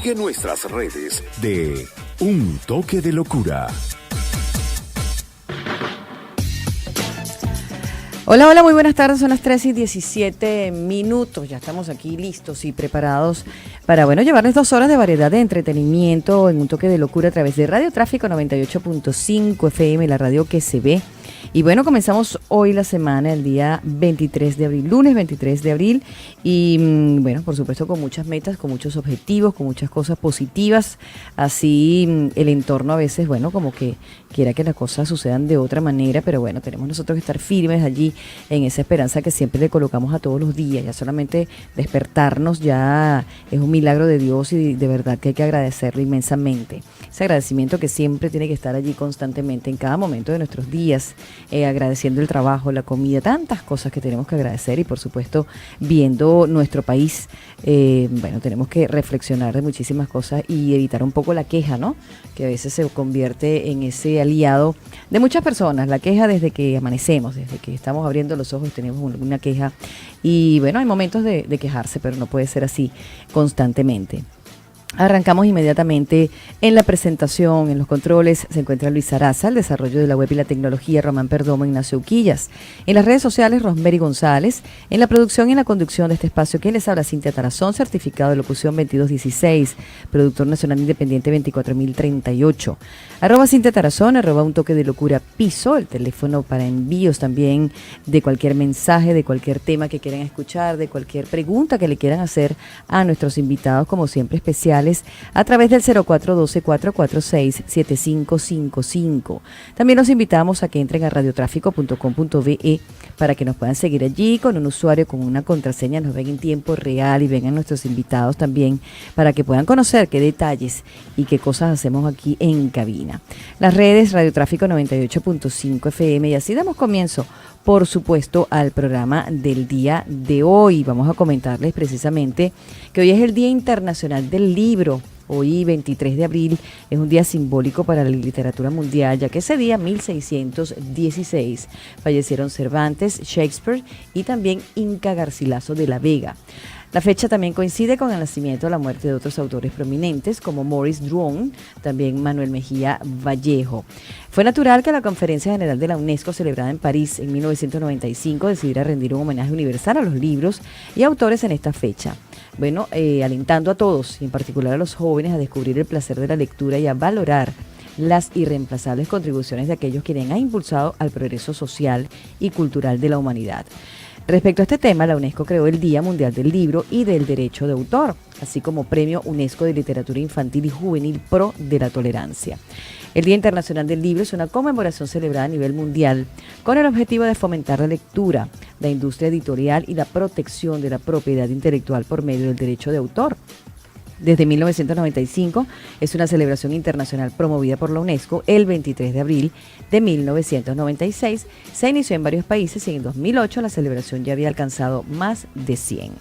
Sigue nuestras redes de Un Toque de Locura. Hola, hola, muy buenas tardes, son las 3:17. Ya estamos aquí listos y preparados para, llevarles 2 horas de variedad de entretenimiento en Un Toque de Locura a través de Radio Tráfico 98.5 FM, la radio que se ve. Y comenzamos hoy la semana, el día 23 de abril, lunes 23 de abril. Y por supuesto con muchas metas, con muchos objetivos, con muchas cosas positivas. Así el entorno a veces, como que quiera que las cosas sucedan de otra manera. Pero tenemos nosotros que estar firmes allí en esa esperanza que siempre le colocamos a todos los días. Ya solamente despertarnos ya es un milagro de Dios y de verdad que hay que agradecerlo inmensamente. Ese agradecimiento que siempre tiene que estar allí constantemente en cada momento de nuestros días. Agradeciendo el trabajo, la comida, tantas cosas que tenemos que agradecer y por supuesto viendo nuestro país, tenemos que reflexionar de muchísimas cosas y evitar un poco la queja, ¿no? Que a veces se convierte en ese aliado de muchas personas, la queja desde que amanecemos, desde que estamos abriendo los ojos tenemos una queja y hay momentos de quejarse, pero no puede ser así constantemente. Arrancamos inmediatamente en la presentación, en los controles se encuentra Luis Araza, el desarrollo de la web y la tecnología Román Perdomo, Ignacio Uquillas, en las redes sociales Rosemary González, en la producción y en la conducción de este espacio que les habla Cintia Tarazón, certificado de locución 2216, productor nacional independiente 24038, @Cintia Tarazón, @Un Toque de Locura Piso, el teléfono para envíos también de cualquier mensaje, de cualquier tema que quieran escuchar, de cualquier pregunta que le quieran hacer a nuestros invitados, como siempre especiales, a través del 0412-446-7555. También los invitamos a que entren a radiotráfico.com.be para que nos puedan seguir allí con un usuario, con una contraseña, nos ven en tiempo real y vengan nuestros invitados también para que puedan conocer qué detalles y qué cosas hacemos aquí en cabina. Las redes Radio Tráfico 98.5 FM y así damos comienzo, por supuesto, al programa del día de hoy. Vamos a comentarles precisamente que hoy es el Día Internacional del Libro. Hoy, 23 de abril, es un día simbólico para la literatura mundial, ya que ese día, 1616, fallecieron Cervantes, Shakespeare y también Inca Garcilaso de la Vega. La fecha también coincide con el nacimiento o la muerte de otros autores prominentes como Maurice Druon, también Manuel Mejía Vallejo. Fue natural que la Conferencia General de la UNESCO, celebrada en París en 1995, decidiera rendir un homenaje universal a los libros y autores en esta fecha. Alentando a todos, y en particular a los jóvenes, a descubrir el placer de la lectura y a valorar las irreemplazables contribuciones de aquellos quienes han impulsado al progreso social y cultural de la humanidad. Respecto a este tema, la UNESCO creó el Día Mundial del Libro y del Derecho de Autor, así como Premio UNESCO de Literatura Infantil y Juvenil Pro de la Tolerancia. El Día Internacional del Libro es una conmemoración celebrada a nivel mundial con el objetivo de fomentar la lectura, la industria editorial y la protección de la propiedad intelectual por medio del derecho de autor. Desde 1995 es una celebración internacional promovida por la UNESCO. El 23 de abril de 1996 se inició en varios países y en 2008 la celebración ya había alcanzado más de 100.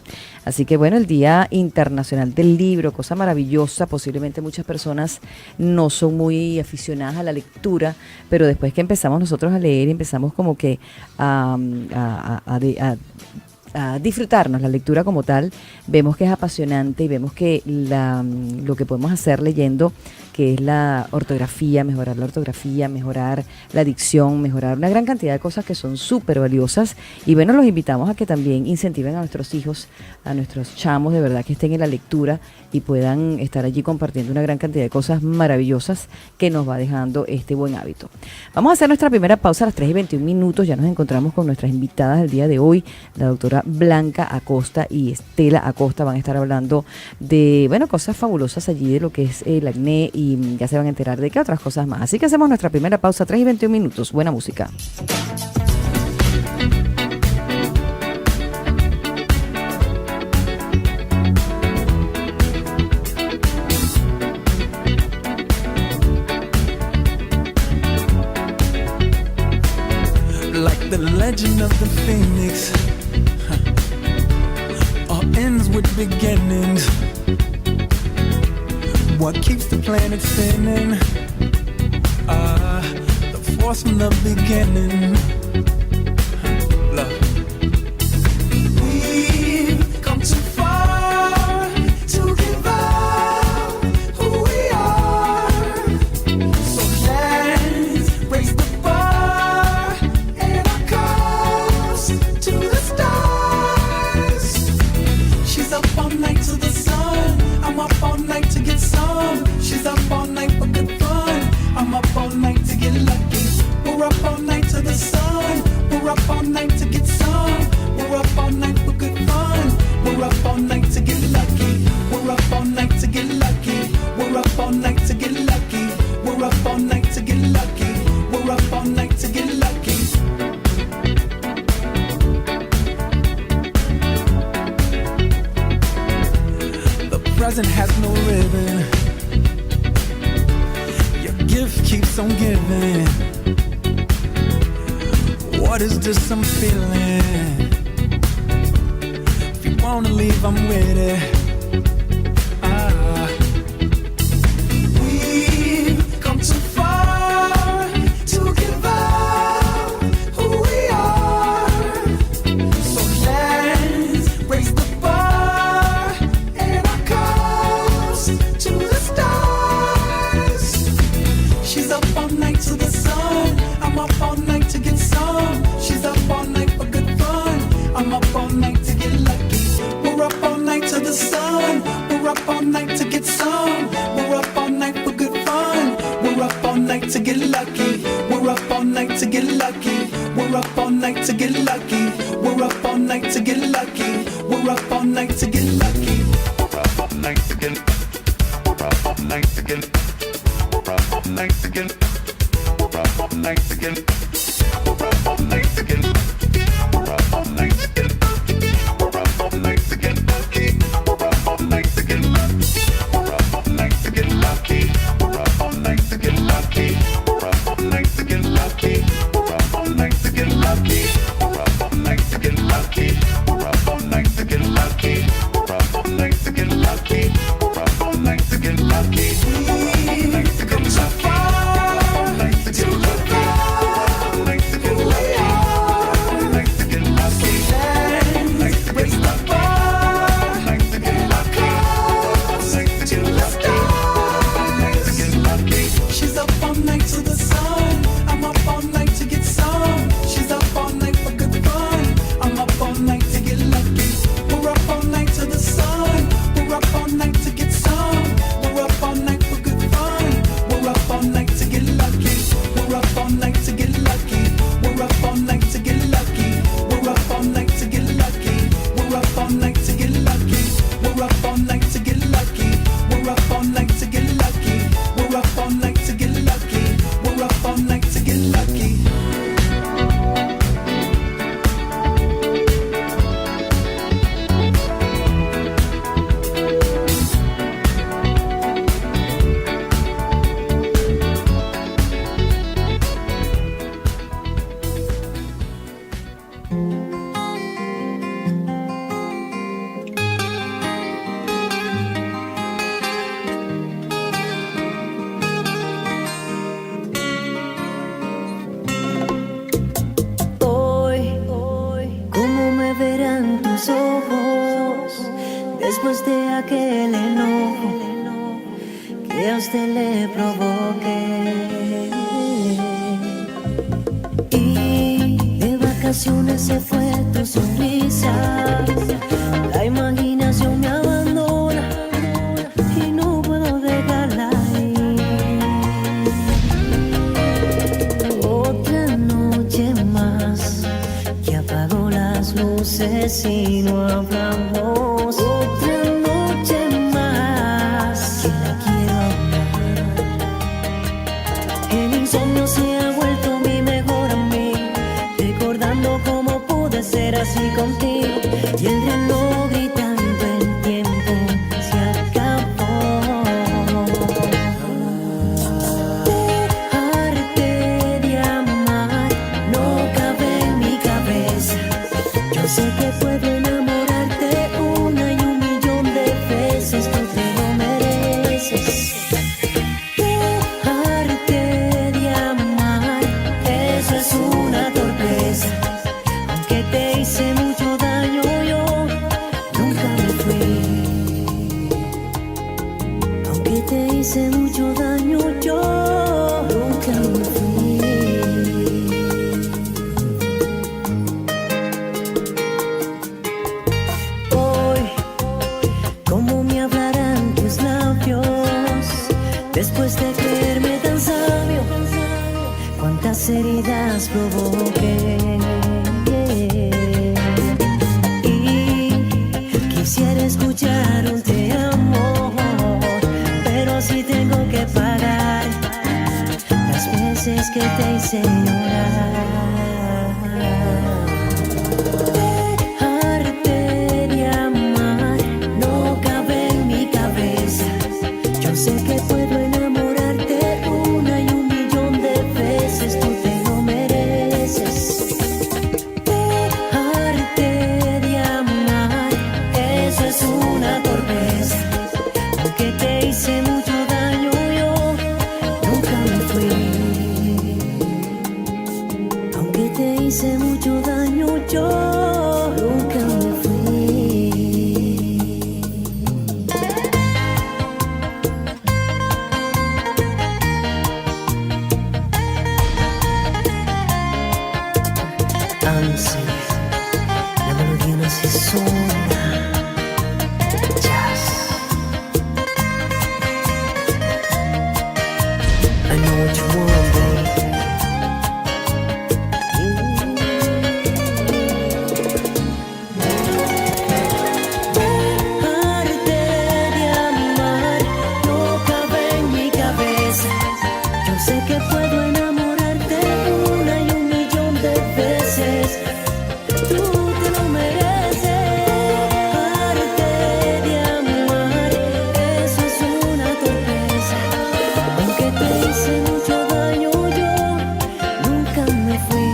Así que el Día Internacional del Libro, cosa maravillosa. Posiblemente muchas personas no son muy aficionadas a la lectura, pero después que empezamos nosotros a leer, empezamos como que a disfrutarnos la lectura como tal, vemos que es apasionante y vemos que lo que podemos hacer leyendo, que es la ortografía, mejorar la dicción, mejorar una gran cantidad de cosas que son súper valiosas. Y los invitamos a que también incentiven a nuestros hijos, a nuestros chamos, de verdad, que estén en la lectura y puedan estar allí compartiendo una gran cantidad de cosas maravillosas que nos va dejando este buen hábito. Vamos a hacer nuestra primera pausa a las 3:21. Ya nos encontramos con nuestras invitadas del día de hoy, la doctora Blanca Acosta y Estela Acosta. Van a estar hablando de, cosas fabulosas allí de lo que es el acné y ya se van a enterar de qué otras cosas más. Así que hacemos nuestra primera pausa, 3:21. Buena música. Like the legend of the phoenix, all ends with beginnings. What keeps the planet spinning? The force from the beginning. Love. We've come too far to give up. night to get some. We're up all night for good fun. We're up all night to get lucky. We're up all night to get lucky. We're up all night to get lucky. We're up all night to get lucky. We're up all night to get lucky. The present has no ribbon. Your gift keeps on giving. What is this I'm feeling? If you wanna leave, I'm with it. We've come too far to give up who we are. So let's raise the bar and our cups to the stars. She's up all night to the sun. I'm up all night to get some. She's up all night for good fun. I'm up all night to get lucky. We're up all night to the sun. We're up all night to get some. We're up all night for good fun. We're up all night to get lucky. We're up all night to get lucky. We're up all night to get lucky. We're up all night to get lucky. We're up all night to get lucky. We're up all night to get. We're up all night to get. We're up all night to get. We're up all night to get. We're up all night to get. We're up all night to get. We're up all night to get lucky. We're up all night to get lucky. We're up all night to get lucky. We're up all night to get lucky. We're up all night to get lucky. We're up all night to get lucky. We're up all night to get lucky. We're up all night to get lucky. We're up all night to get lucky. We're up all night to get lucky. We've come so far to give up who we are. Let's raise the bar and our cups to the stars. She's up all night to the sun. I'm up all night to get some. She's up all night for good fun. I'm up all night to get lucky. We're up all night to the sun. We're up all night to get some. We're up all night for good fun. We're up all night to get lucky. We're up all night to get lucky. We're up all night to get lucky. We're up all night to get lucky. We're up all night to get lucky. We're up all night to get lucky. We're up all night to get lucky. We're up all night to get lucky. We're up all night to get lucky. Hoy, ¿cómo me verán tus ojos después de aquel enojo que a usted le provoqué? Y de vacaciones se fue tu sonrisa, la imaginación me abandona y no puedo dejarla ir. Otra noche más que apagó las luces y no hablamos. Otra noche más que la quiero amar. El insomnio se ha vuelto mi mejor amigo, recordando cómo pude ser así contigo. Y el reloj gritando, el tiempo se acabó. Dejarte de amar no cabe en mi cabeza. Yo sé que puedo enamorarte una y un millón de veces. Tú te lo mereces. Dejarte de amar, eso es una torpeza. Aunque te hice mucho daño, llorar. Dejarte de amar no cabe en mi cabeza. Yo sé que puedo enamorarte una y un millón de veces. Tú te lo mereces. Dejarte de amar, eso es una torpeza. Aunque te hice mucho daño, yo nunca me fui. Aunque te hice mucho daño, yo nunca me fui. Ansi, la melodía nace sola. Jazz. I know what you want, babe. Dejarte de amar no cabe en mi cabeza. Yo sé que puedo enamorarte una y un millón de veces. Tú te lo mereces. Dejarte de amar, eso es una torpeza. Aunque te hice mucho daño, yo nunca me fui.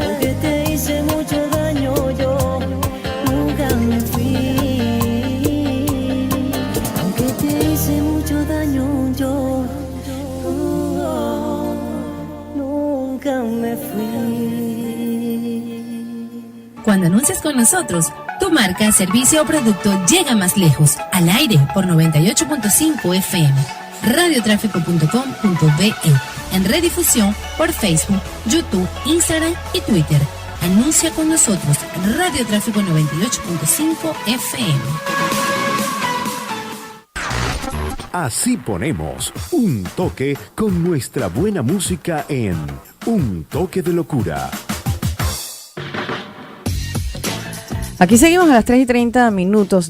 Aunque te hice mucho daño, yo nunca me fui. Aunque te hice mucho daño, yo nunca me fui. Cuando anuncias con nosotros, tu marca, servicio o producto llega más lejos. Al aire por 98.5 FM. Radiotráfico.com.be. En redifusión por Facebook, YouTube, Instagram y Twitter. Anuncia con nosotros. Radiotráfico 98.5 FM. Así ponemos un toque con nuestra buena música en Un Toque de Locura. Aquí seguimos a las 3:30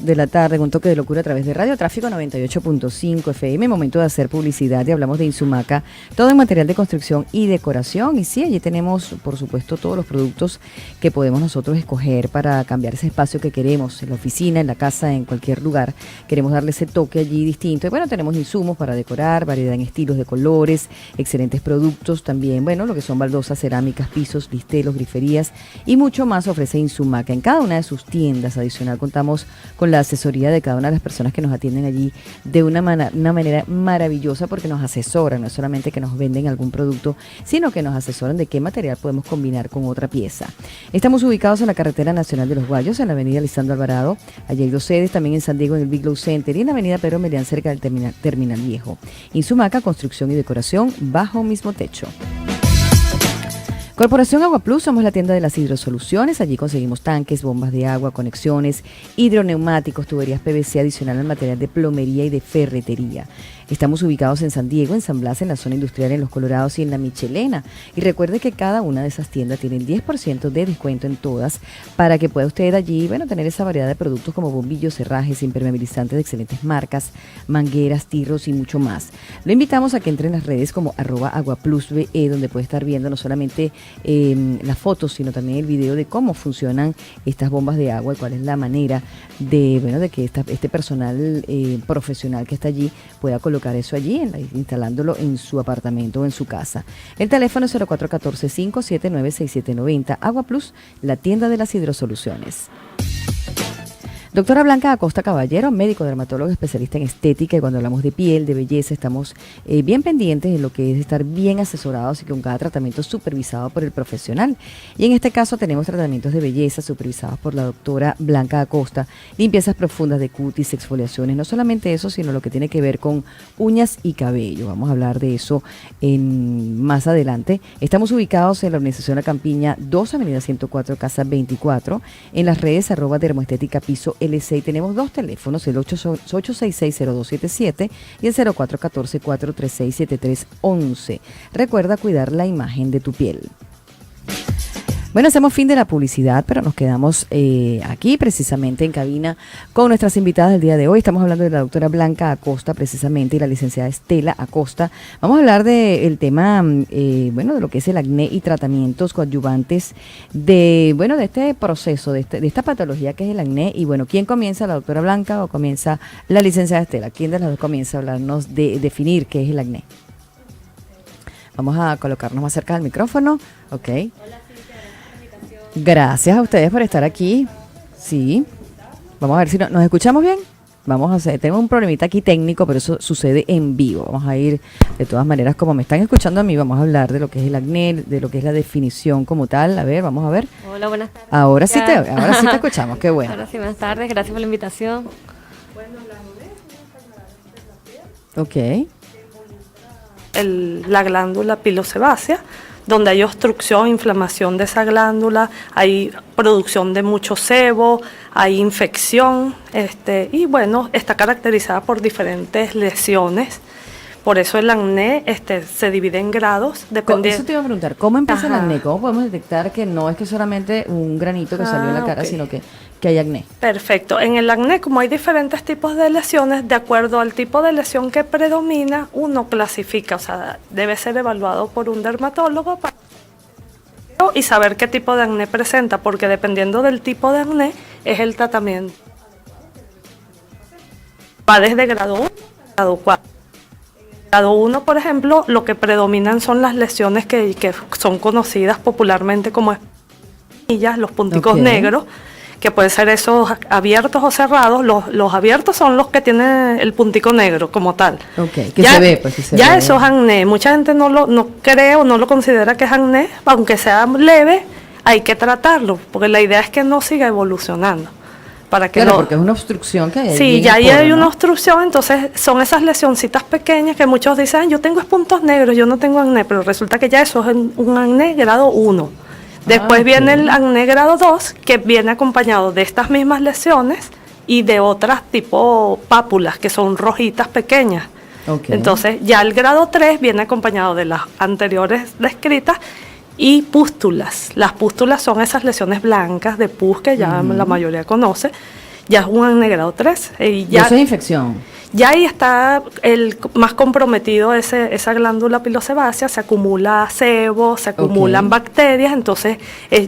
de la tarde con Un Toque de Locura a través de Radio Tráfico 98.5 FM. Momento de hacer publicidad y hablamos de Insumaca, todo en material de construcción y decoración. Y sí, allí tenemos, por supuesto, todos los productos que podemos nosotros escoger para cambiar ese espacio que queremos, en la oficina, en la casa, en cualquier lugar. Queremos darle ese toque allí distinto. Y bueno, tenemos insumos para decorar, variedad en estilos de colores, excelentes productos también. Bueno, lo que son baldosas, cerámicas, pisos, listelos, griferías y mucho más ofrece Insumaca. En cada una de sus tiendas adicional contamos con la asesoría de cada una de las personas que nos atienden allí de una manera maravillosa, porque nos asesoran, no es solamente que nos venden algún producto, sino que nos asesoran de qué material podemos combinar con otra pieza. Estamos ubicados en la Carretera Nacional de los Guayos, en la avenida Lisandro Alvarado. Allí hay dos sedes, también en San Diego en el Big Glow Center y en la avenida Pedro Melián cerca del terminal viejo. Insumaca, construcción y decoración bajo un mismo techo. Corporación Agua Plus, somos la tienda de las hidrosoluciones. Allí conseguimos tanques, bombas de agua, conexiones, hidroneumáticos, tuberías PVC adicional al material de plomería y de ferretería. Estamos ubicados en San Diego, en San Blas, en la zona industrial, en Los Colorados y en la Michelena. Y recuerde que cada una de esas tiendas tiene el 10% de descuento en todas, para que pueda usted allí, bueno, tener esa variedad de productos como bombillos, cerrajes, impermeabilizantes de excelentes marcas, mangueras, tirros y mucho más. Lo invitamos a que entre en las redes como @aguaplusbe, donde puede estar viendo no solamente las fotos, sino también el video de cómo funcionan estas bombas de agua y cuál es la manera de, bueno, de que este personal profesional que está allí pueda colocar eso allí, instalándolo en su apartamento o en su casa. El teléfono es 0414-579-6790. Agua Plus, la tienda de las hidrosoluciones. Doctora Blanca Acosta Caballero, médico dermatólogo especialista en estética, y cuando hablamos de piel, de belleza, estamos bien pendientes de lo que es estar bien asesorados y con cada tratamiento supervisado por el profesional. Y en este caso tenemos tratamientos de belleza supervisados por la doctora Blanca Acosta, limpiezas profundas de cutis, exfoliaciones, no solamente eso, sino lo que tiene que ver con uñas y cabello. Vamos a hablar de eso más adelante. Estamos ubicados en la Organización La Campiña 2, Avenida 104, Casa 24, en las redes @dermoestética piso LC. Tenemos dos teléfonos, el 866-0277 y el 0414-436-7311. Recuerda cuidar la imagen de tu piel. Bueno, hacemos fin de la publicidad, pero nos quedamos aquí precisamente en cabina con nuestras invitadas del día de hoy. Estamos hablando de la doctora Blanca Acosta precisamente y la licenciada Estela Acosta. Vamos a hablar del tema, bueno, de lo que es el acné y tratamientos coadyuvantes de, bueno, de este proceso, de esta patología que es el acné. Y bueno, ¿quién comienza, la doctora Blanca o comienza la licenciada Estela? ¿Quién de las dos comienza a hablarnos de definir qué es el acné? Vamos a colocarnos más cerca del micrófono. Ok. Gracias a ustedes por estar aquí. Sí. Vamos a ver si nos escuchamos bien. Vamos a hacer, tenemos un problemita aquí técnico, pero eso sucede en vivo. Vamos a ir, de todas maneras, como me están escuchando a mí, vamos a hablar de lo que es el acné, de lo que es la definición como tal. A ver, vamos a ver. Hola, buenas tardes. Ahora sí te escuchamos, qué bueno. Ahora sí, buenas tardes, gracias por la invitación. Ok. La glándula pilosebácea, donde hay obstrucción, inflamación de esa glándula, hay producción de mucho sebo, hay infección, y bueno, está caracterizada por diferentes lesiones. Por eso el acné se divide en grados. Eso te iba a preguntar, ¿cómo empieza el Ajá. acné? ¿Cómo podemos detectar que no es que solamente un granito que salió en la cara, ok. sino que hay acné? Perfecto. En el acné, como hay diferentes tipos de lesiones, de acuerdo al tipo de lesión que predomina, uno clasifica, o sea, debe ser evaluado por un dermatólogo y saber qué tipo de acné presenta, porque dependiendo del tipo de acné es el tratamiento. Va desde grado 1 a grado 4. Grado 1, por ejemplo, lo que predominan son las lesiones que son conocidas popularmente como espinillas, los punticos Ok. negros, que pueden ser esos abiertos o cerrados. Los abiertos son los que tienen el puntico negro como tal. Ok, que se ve, pues que se ya ve. eso es acné. Mucha gente no cree o no lo considera que es acné, aunque sea leve, hay que tratarlo, porque la idea es que no siga evolucionando. Para que Claro, no, porque es una obstrucción que hay ahí sí, en ya el ahí hay poro, una ¿no? obstrucción, entonces son esas lesioncitas pequeñas que muchos dicen, "Ay, yo tengo puntos negros, yo no tengo acné", pero resulta que ya eso es un acné grado 1. Después ok. viene el acné grado 2, que viene acompañado de estas mismas lesiones y de otras tipo pápulas, que son rojitas pequeñas. Ok. Entonces ya el grado 3 viene acompañado de las anteriores descritas y pústulas. Las pústulas son esas lesiones blancas de pus que ya la mayoría conoce. Ya es un acné grado 3. Y Y ya, eso es infección. ya ahí está el más comprometido esa glándula pilosebácea, se acumula sebo, se acumulan Ok. bacterias, entonces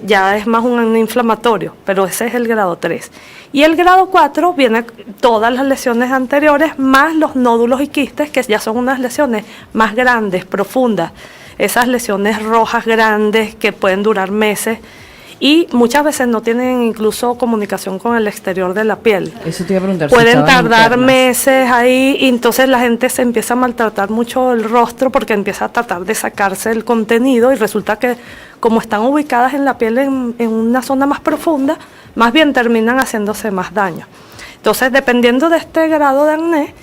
ya es más un acné inflamatorio, pero ese es el grado 3. Y el grado 4 viene todas las lesiones anteriores, más los nódulos y quistes, que ya son unas lesiones más grandes, profundas, esas lesiones rojas grandes que pueden durar meses y muchas veces no tienen incluso comunicación con el exterior de la piel. Eso te iba a preguntar. si Pueden estaban tardar internas. meses ahí y entonces la gente se empieza a maltratar mucho el rostro porque empieza a tratar de sacarse el contenido y resulta que como están ubicadas en la piel en una zona más profunda, más bien terminan haciéndose más daño. Entonces, dependiendo de este grado de acné,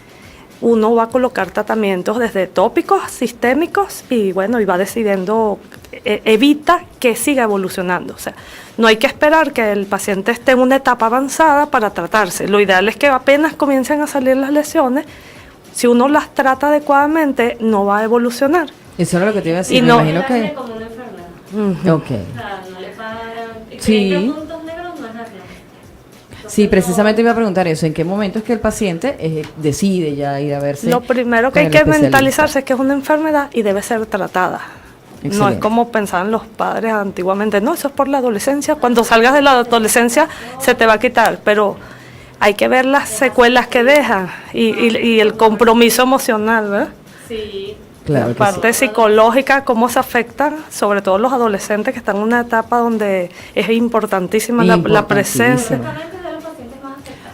uno va a colocar tratamientos desde tópicos, sistémicos y bueno, y va decidiendo, evita que siga evolucionando. O sea, no hay que esperar que el paciente esté en una etapa avanzada para tratarse. Lo ideal es que apenas comiencen a salir las lesiones, si uno las trata adecuadamente, no va a evolucionar. Eso era lo que te iba a decir. Y Me no- imagino que. como una enfermedad. Ok. O sea, no le paran. Sí. Los puntos negros no es acné. Sí, precisamente iba a preguntar eso. ¿En qué momento es que el paciente decide ya ir a verse? Lo primero que con hay el que especialista? mentalizarse es que es una enfermedad y debe ser tratada. No Excelente. es como pensaban los padres antiguamente, no, eso es por la adolescencia, cuando salgas de la adolescencia se te va a quitar, pero hay que ver las secuelas que deja y el compromiso emocional, ¿verdad? Sí. Claro La que parte psicológica, cómo se afectan, sobre todo los adolescentes que están en una etapa donde es importantísima la Importantísimo. presencia.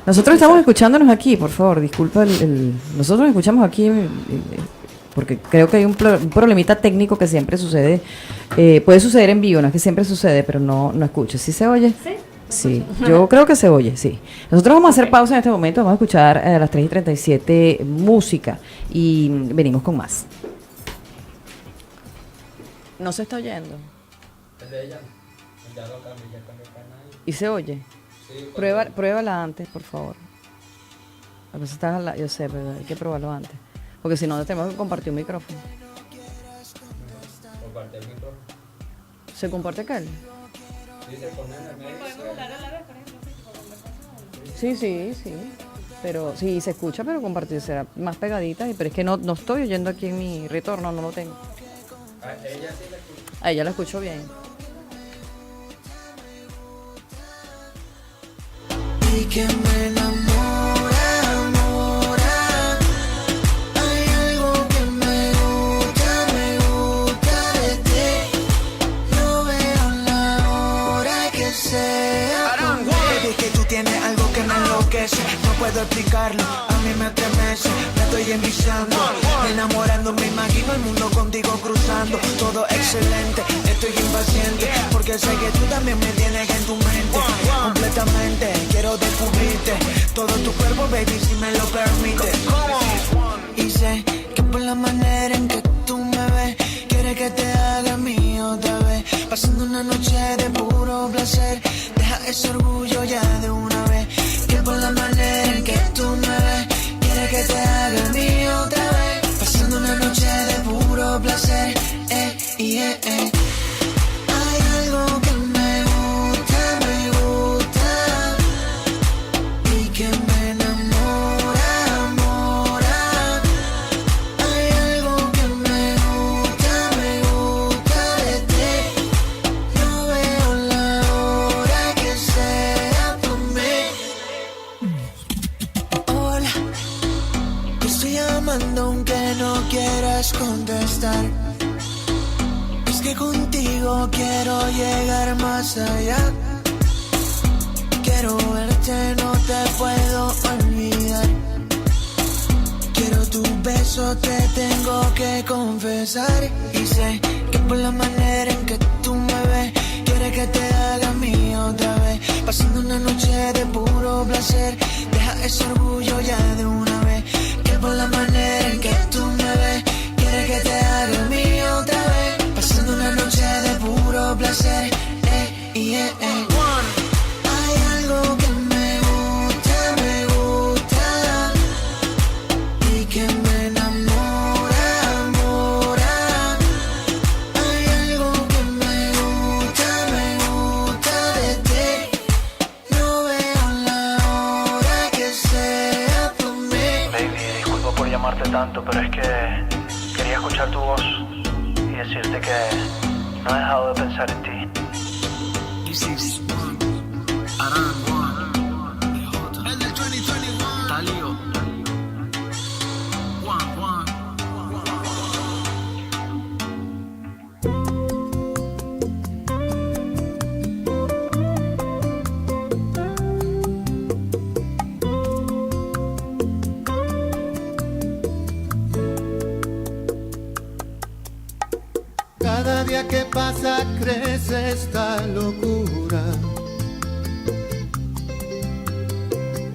Nosotros estamos escuchándonos aquí, por favor, disculpa. Nosotros escuchamos aquí porque creo que hay un problemita técnico que siempre sucede. Puede suceder en vivo, no es que siempre sucede, pero no escucho. ¿Sí se oye? Sí. Sí, yo creo que se oye, sí. Nosotros vamos a hacer pausa en este momento, vamos a escuchar a las 3:37 música y venimos con más. ¿No se está oyendo? ¿Y se oye? Pruébala antes, por favor. A veces estás yo sé, pero hay que probarlo antes. Porque si no, tenemos que compartir un micrófono. ¿Se comparte aquel? Sí, sí, sí. Pero sí, se escucha, pero compartir será más pegadita. Pero es que no estoy oyendo aquí en mi retorno, no lo tengo. A ella sí la escucho. A ella la escucho bien. Y que me enamora, enamora. Hay algo que me gusta de ti. No veo la hora que sea. Baby, que tú tienes algo que me enloquece. No puedo explicarlo, a mí me estremece. Me estoy enviciando, enamorando. Me imagino el mundo contigo cruzando. Todo excelente, estoy impaciente. Porque sé que tú también me tienes en tu mente. Completamente, quiero descubrirte. Todo tu cuerpo, baby, si me lo permites. Y sé que por la manera en que tú me ves, quieres que te haga mío otra vez. Pasando una noche de puro placer. Deja ese orgullo ya de una vez. Que por la manera en que tú me ves, quieres que te haga mío otra vez. Pasando una noche de puro placer. Hay algo que me gusta. Y que me enamora, enamora. Hay algo que me gusta de ti. No veo la hora que sea por mí. Hola, te estoy llamando aunque no quieras contestar. Es que contigo quiero llegar más allá. Quiero verte, no te puedo olvidar. Quiero tu beso, te tengo que confesar. Y sé que por la manera en que tú me ves, quieres que te haga mío otra vez. Pasando una noche de puro placer. Deja ese orgullo ya de una vez. Que por la manera en que tú me ves, quieres que te haga mío otra vez. Pasando una noche de puro placer. Hay algo que me gusta. Y que me enamora, enamora. Hay algo que me gusta de ti. No veo la hora que sea por mí. Baby, disculpo por llamarte tanto, pero es que quería escuchar tu voz y decirte que no he dejado de pensar en ti. El del 2021. Talío. Cada día que pasa crece esta locura.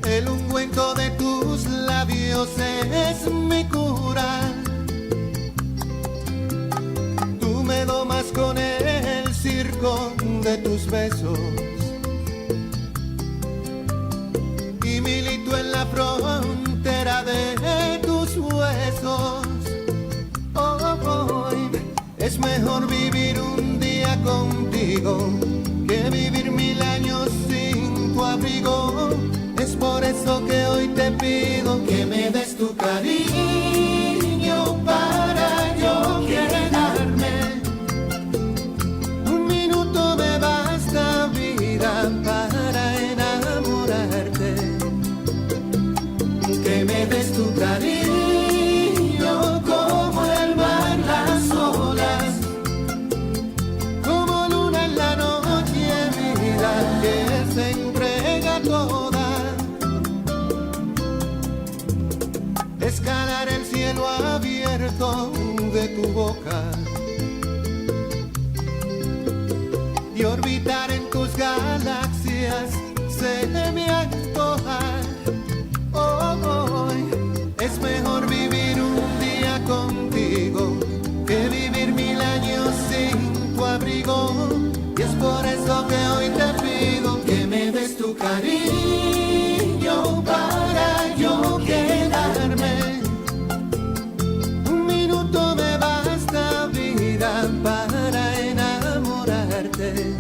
El ungüento de tus labios es mi cura. Tú me domas con el circo de tus besos y milito en la frontera de tus huesos. Hoy es mejor vivir un día contigo que vivir 1000 años sin tu abrigo. Es por eso que hoy te pido que me des tu cariño para yo quedarme. Un minuto me basta, vida, para enamorarte. Que me des tu cariño como el mar, las olas, como luna en la noche, vida que se entrega toda. Escalar el cielo abierto de tu boca y orbitar en tus galaxias se me antoja. Hoy es mejor vivir un día contigo que vivir 1000 años sin tu abrigo. Y es por eso que hoy te pido que me des tu cariño para yo quedarme. Un minuto me basta, vida, para enamorarte.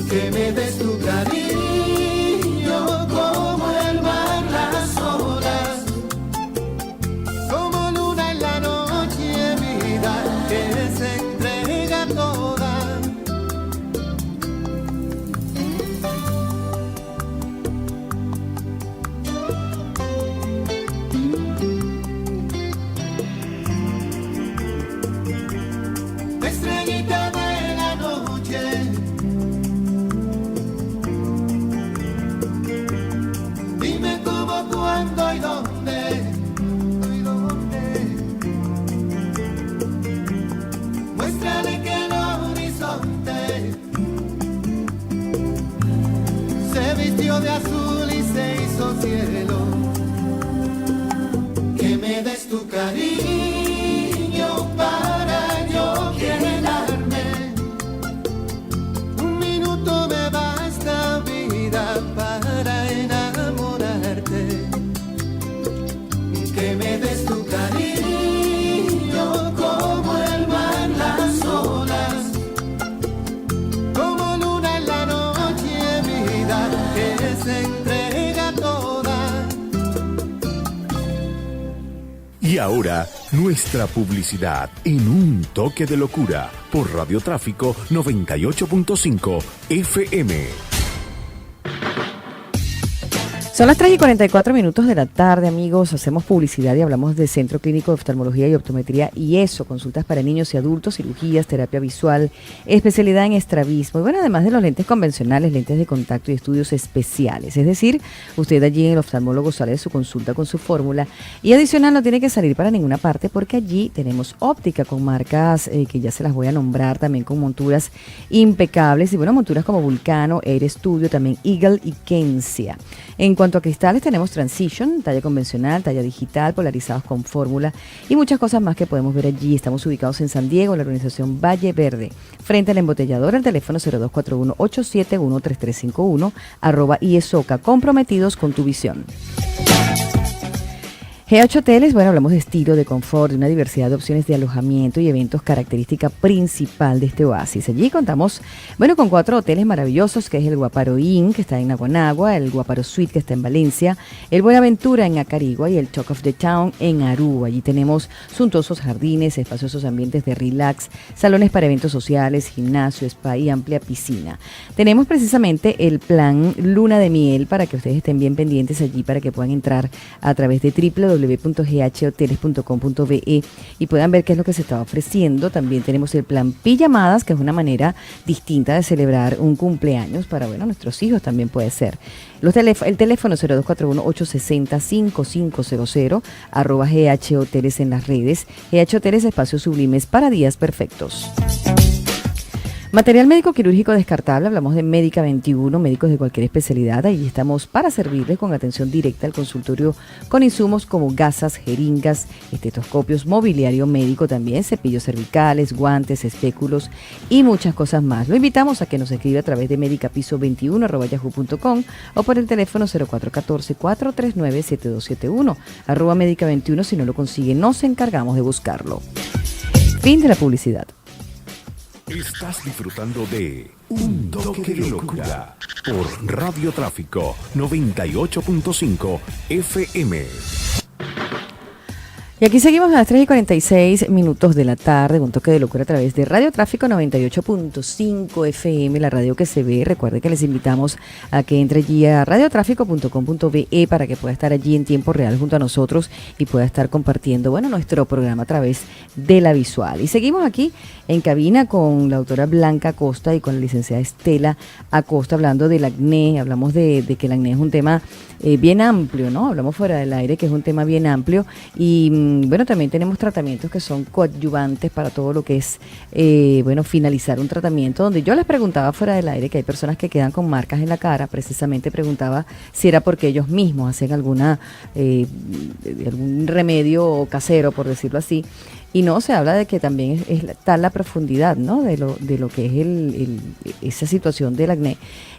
que me des tu cariño como el mar las olas, como luna en la noche, vida que se entrega toda. Estrellita de la noche, dime cómo, cuándo y dónde, muéstrale que el horizonte se vistió de azul y se hizo cielo, que me des tu cariño para yo quedarme. Un minuto me basta, vida, para enamorarte. Que me des tu cariño como el mar las olas, como luna en la noche, vida que se entrega toda. Y ahora, nuestra publicidad en un toque de locura por Radio Tráfico 98.5 FM. Son las 3:44 de la tarde, amigos. Hacemos publicidad y hablamos del Centro Clínico de Oftalmología y Optometría y eso, consultas para niños y adultos, cirugías, terapia visual, especialidad en estrabismo y bueno, además de los lentes convencionales, lentes de contacto y estudios especiales. Es decir, usted allí en el oftalmólogo sale de su consulta con su fórmula y adicional no tiene que salir para ninguna parte porque allí tenemos óptica con marcas que ya se las voy a nombrar, también con monturas impecables y bueno, monturas como Vulcano, Air Studio, también Eagle y Kensia. En cuanto a cristales tenemos Transition, talla convencional, talla digital, polarizados con fórmula y muchas cosas más que podemos ver allí. Estamos ubicados en San Diego, en la organización Valle Verde, frente a la embotelladora, el teléfono 0241-871-3351, @IESOCA, comprometidos con tu visión. GH Hoteles, bueno, hablamos de estilo, de confort, de una diversidad de opciones de alojamiento y eventos, característica principal de este oasis. Allí contamos, bueno, con 4 hoteles maravillosos, que es el Guaparo Inn, que está en Naguanagua, el Guaparo Suite, que está en Valencia, el Buenaventura en Acarigua y el Talk of the Town en Aruba. Allí tenemos suntuosos jardines, espaciosos ambientes de relax, salones para eventos sociales, gimnasio, spa y amplia piscina. Tenemos precisamente el plan Luna de Miel para que ustedes estén bien pendientes allí, para que puedan entrar a través de www.ghhoteles.com.be y puedan ver qué es lo que se está ofreciendo. También tenemos el plan Pijamadas, que es una manera distinta de celebrar un cumpleaños para, bueno, nuestros hijos también puede ser. El teléfono 0241-860-5500, @GH Hoteles en las redes. GH Hoteles, espacios sublimes para días perfectos. Material médico quirúrgico descartable, hablamos de Médica 21, médicos de cualquier especialidad. Ahí estamos para servirles con atención directa al consultorio con insumos como gasas, jeringas, estetoscopios, mobiliario médico también, cepillos cervicales, guantes, espéculos y muchas cosas más. Lo invitamos a que nos escriba a través de medicapiso21@yahoo.com o por el teléfono 0414-439-7271, @Médica 21. Si no lo consigue, nos encargamos de buscarlo. Fin de la publicidad. Estás disfrutando de Un Toque de Locura por Radio Tráfico 98.5 FM. Y aquí seguimos a las 3:46 de la tarde, un toque de locura a través de Radio Tráfico 98.5 FM, la radio que se ve. Recuerde que les invitamos a que entre allí a radiotráfico.com.be para que pueda estar allí en tiempo real junto a nosotros y pueda estar compartiendo, bueno, nuestro programa a través de la visual. Y seguimos aquí en cabina con la autora Blanca Acosta y con la licenciada Estela Acosta hablando del acné. Hablamos de que el acné es un tema bien amplio, ¿no? Hablamos fuera del aire que es un tema bien amplio y bueno, también tenemos tratamientos que son coadyuvantes para todo lo que es, bueno, finalizar un tratamiento, donde yo les preguntaba fuera del aire que hay personas que quedan con marcas en la cara. Precisamente preguntaba si era porque ellos mismos hacen algún remedio casero, por decirlo así. Y no, se habla de que también es tal la profundidad, ¿no? de lo que es esa situación del acné,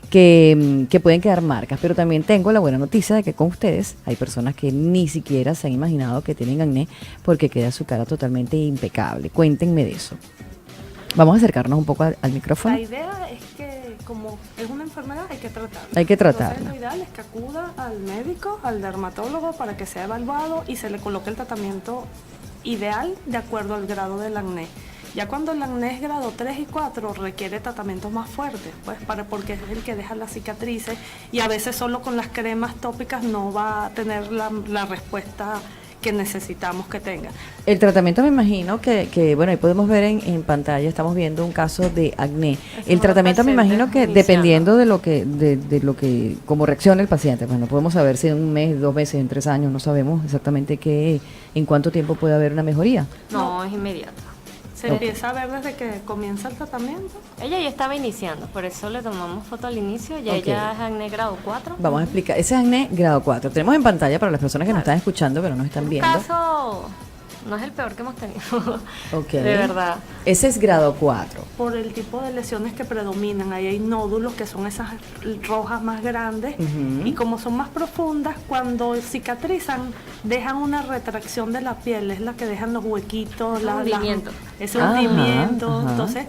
que pueden quedar marcas. Pero también tengo la buena noticia de que con ustedes hay personas que ni siquiera se han imaginado que tienen acné porque queda su cara totalmente impecable. Cuéntenme de eso. Vamos a acercarnos un poco al micrófono. La idea es que como es una enfermedad, hay que tratarla. Hay que tratarla. Entonces, lo ideal es que acuda al médico, al dermatólogo, para que sea evaluado y se le coloque el tratamiento ideal de acuerdo al grado del acné. Ya cuando el acné es grado 3 y 4 requiere tratamientos más fuertes, pues porque es el que deja las cicatrices y a veces solo con las cremas tópicas no va a tener la respuesta que necesitamos que tenga. El tratamiento me imagino que bueno, ahí podemos ver en pantalla, estamos viendo un caso de acné. El tratamiento me imagino que dependiendo de lo que como reacciona el paciente, pues no podemos saber si en un mes, 2 meses, en 3 años, no sabemos exactamente en cuánto tiempo puede haber una mejoría. No, es inmediato. Se empieza a ver desde que comienza el tratamiento. Ella ya estaba iniciando, por eso le tomamos foto al inicio. Ya Ok. ella es acné grado 4. Vamos a explicar, ese es acné grado 4. Tenemos en pantalla para las personas que nos están escuchando pero no están Un viendo. caso no es el peor que hemos tenido. Ok. De verdad. Ese es grado 4. Por el tipo de lesiones que predominan, ahí hay nódulos que son esas rojas más grandes Ujú. y como son más profundas, cuando cicatrizan dejan una retracción de la piel, es la que dejan los huequitos, Hundimiento. ese Ajá, hundimiento. ajá. Entonces,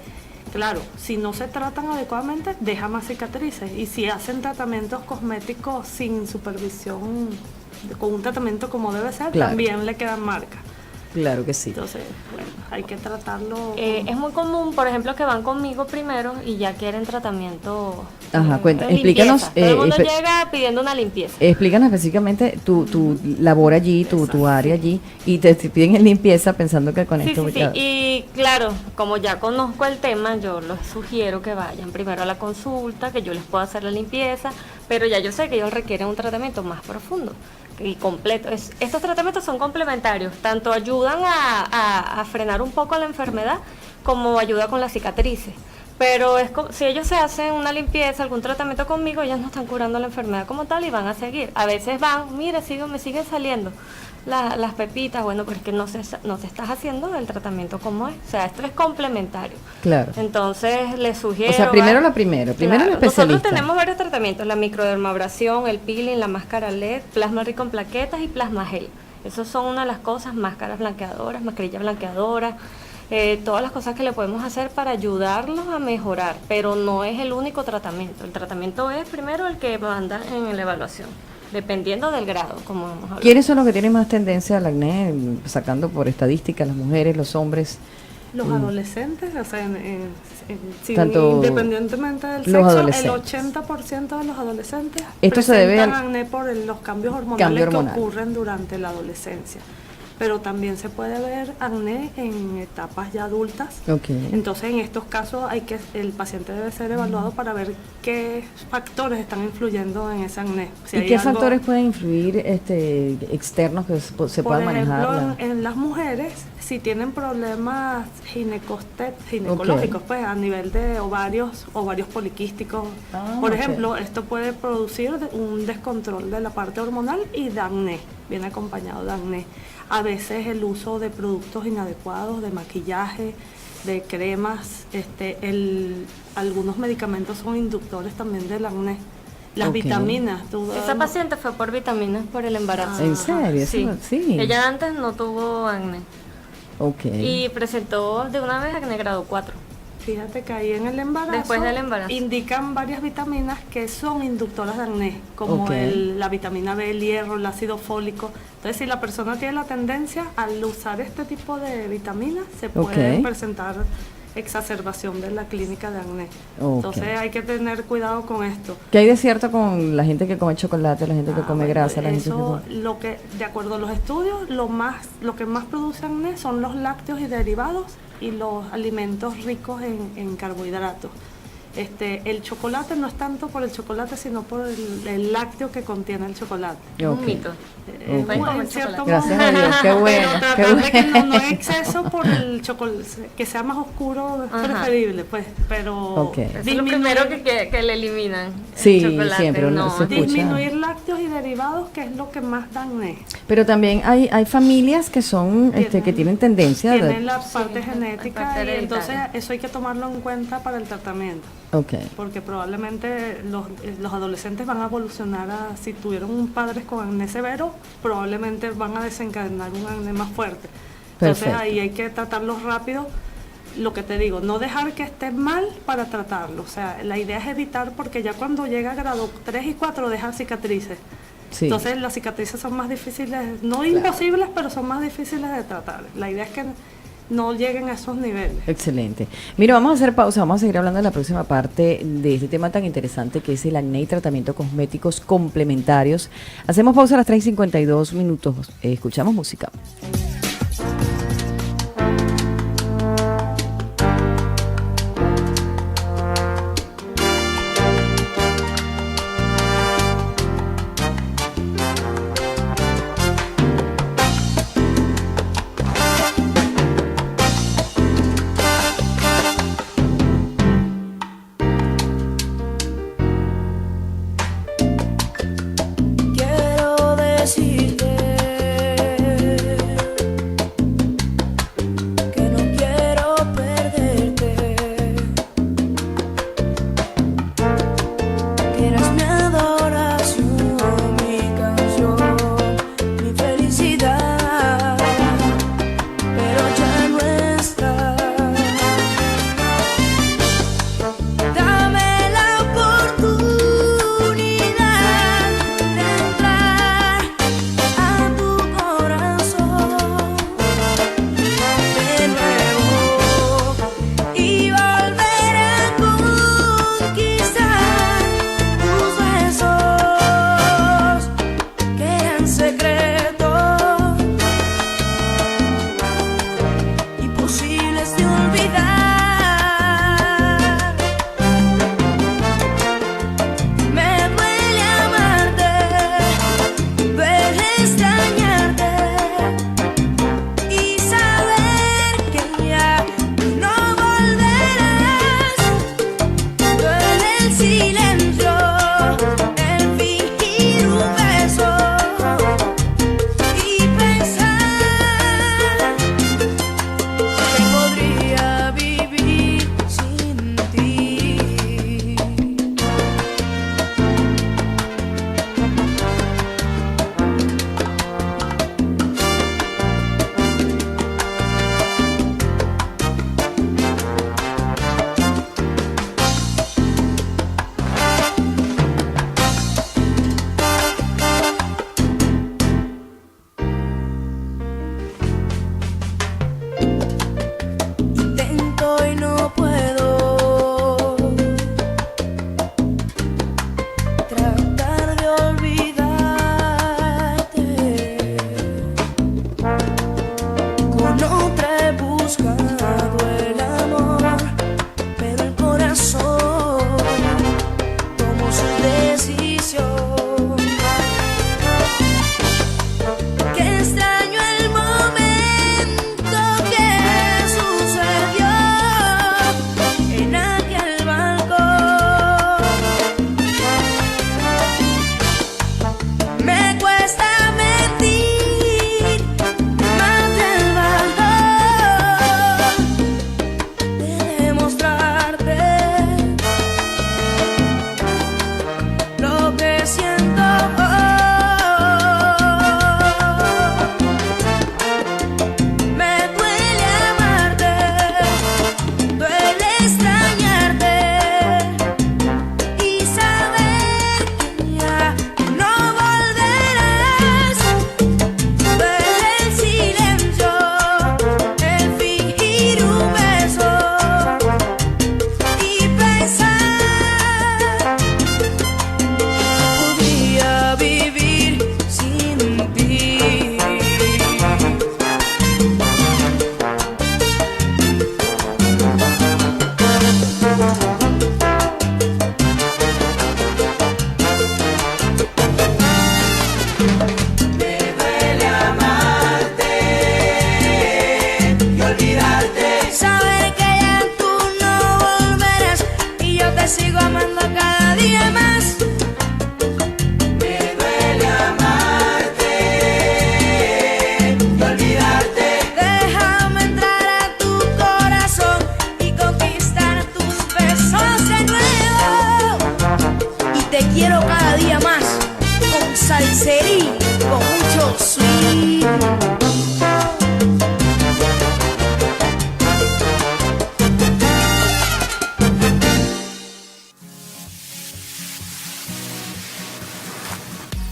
claro, si no se tratan adecuadamente, deja más cicatrices y si hacen tratamientos cosméticos sin supervisión, con un tratamiento como debe ser, Claro. también le quedan marcas. Claro que sí. Entonces, bueno, hay que tratarlo. Es muy común, por ejemplo, que van conmigo primero y ya quieren tratamiento. Ajá, cuenta, limpieza. explícanos, Todo el mundo espe- llega pidiendo una limpieza. Explícanos específicamente tu labor allí, tu área allí, y te piden en limpieza pensando que con Sí, esto sí, sí. ya- Y claro, como ya conozco el tema, yo les sugiero que vayan primero a la consulta, que yo les pueda hacer la limpieza, pero ya yo sé que ellos requieren un tratamiento más profundo y completo. Estos tratamientos son complementarios, tanto ayudan a frenar un poco la enfermedad como ayuda con las cicatrices. Pero si ellos se hacen una limpieza, algún tratamiento conmigo, ellos no están curando la enfermedad como tal y van a seguir. A veces van, mira, me siguen saliendo las pepitas, bueno, pero es que no se estás haciendo el tratamiento como es. O sea, esto es complementario. Claro. Entonces, les sugiero... O sea, primero va- lo primero, primero el Claro, especialista. Nosotros tenemos varios tratamientos, la microdermabrasión, el peeling, la máscara LED, plasma rico en plaquetas y plasma gel. Esos son una de las cosas, máscaras blanqueadoras, mascarilla blanqueadora, todas las cosas que le podemos hacer para ayudarlos a mejorar, pero no es el único tratamiento. El tratamiento es primero el que manda en la evaluación, dependiendo del grado, como hemos hablado. ¿Quiénes son los que tienen más tendencia al acné, sacando por estadística, las mujeres, los hombres? Los adolescentes, o sea, Tanto independientemente del los sexo, adolescentes. el 80% de los adolescentes Esto se debe presentan al- acné por los cambios hormonales Cambio hormonal. que ocurren durante la adolescencia. Pero también se puede ver acné en etapas ya adultas. Ok. Entonces, en estos casos el paciente debe ser evaluado para ver qué factores están influyendo en ese acné. Si ¿Y hay qué algo- factores pueden influir externos que se por puedan manejar? ejemplo, en las mujeres, si tienen problemas ginecológicos, Ok. pues a nivel de ovarios poliquísticos, Ah, por ok. ejemplo, esto puede producir un descontrol de la parte hormonal y de acné, viene acompañado de acné. A veces el uso de productos inadecuados, de maquillaje, de cremas, algunos medicamentos son inductores también del acné. Las Ok. vitaminas. Esa paciente fue por vitaminas por el embarazo. ¿En serio? Sí. Sí. Ella antes no tuvo acné Ok. y presentó de una vez acné grado 4. Fíjate que ahí en el embarazo, Después del embarazo. indican varias vitaminas que son inductoras de acné, como Ok. la vitamina B, el hierro, el ácido fólico. Entonces, si la persona tiene la tendencia al usar este tipo de vitaminas, se puede Ok. presentar exacerbación de la clínica de acné. Ok. Entonces, hay que tener cuidado con esto. ¿Qué hay de cierto con la gente que come chocolate, la gente que come Bueno, grasa, la gente que eso, come... lo que, de acuerdo a los estudios, lo que más produce acné son los lácteos y derivados y los alimentos ricos en carbohidratos. El chocolate no es tanto por el chocolate, sino por el lácteo que contiene el chocolate. Ok. Un mito. Ok. Pueden comer En cierto chocolate. Gracias modo, a Dios, qué bueno, pero qué tratar de que bueno. no hay exceso por el chocolate, que sea más oscuro es Ajá. preferible, pues, pero Ok. Eso es lo primero que le eliminan. el Sí, chocolate, siempre uno no. se escucha. disminuir lácteos y derivados, que es lo que más da acné. Pero también hay familias que son, Tienen- que tienen tendencia Tienen de... la parte la genética parte y entonces hereditaria. eso hay que tomarlo en cuenta para el tratamiento, Ok. porque probablemente los adolescentes van a evolucionar si tuvieron un padres con acné severo, probablemente van a desencadenar un acné más fuerte. Entonces Perfecto. ahí hay que tratarlos rápido lo que te digo, no dejar que esté mal para tratarlo. O sea, la idea es evitar, porque ya cuando llega a grado 3 y 4 deja cicatrices. Sí. Entonces las cicatrices son más difíciles, no imposibles, pero son más difíciles de tratar. La idea es que no lleguen a esos niveles. Excelente. Mira, vamos a hacer pausa, vamos a seguir hablando en la próxima parte de este tema tan interesante que es el acné y tratamiento cosméticos complementarios. Hacemos pausa a las 3:52 minutos. Escuchamos música. Quiero decirte